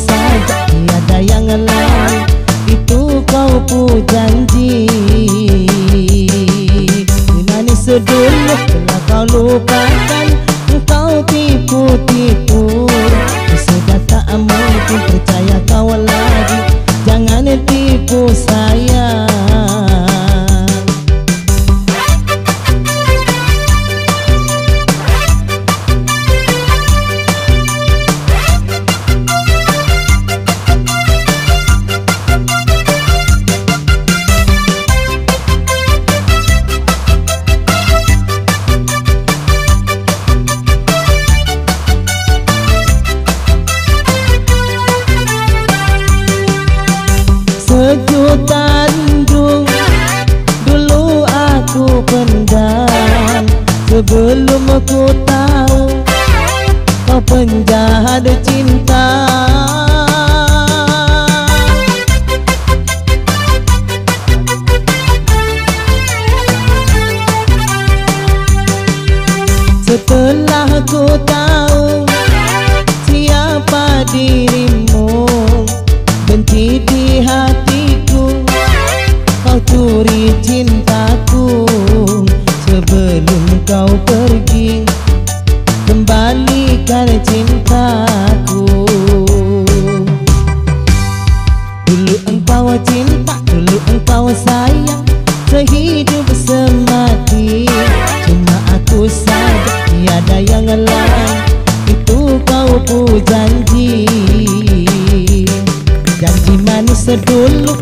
saja, tiada yang lain. Itu kau pu janji. Manis dulu telah kau lupakan, kau tipu-tipu. Sudah tak mungkin percaya kau lagi, jangan tipu saya. Sejuta rindu dulu aku pendam, sebelum aku tahu kau penjahat cinta. Setelah aku tahu siapa dirimu, benci di hatiku, kau curi cintaku. Sebelum kau pergi, kembalikan cintaku. Dulu engkau cinta, dulu engkau sayang, sehidup semati. Cuma aku saja, tiada yang lain. Itu kau pu janji. Janji manis dulu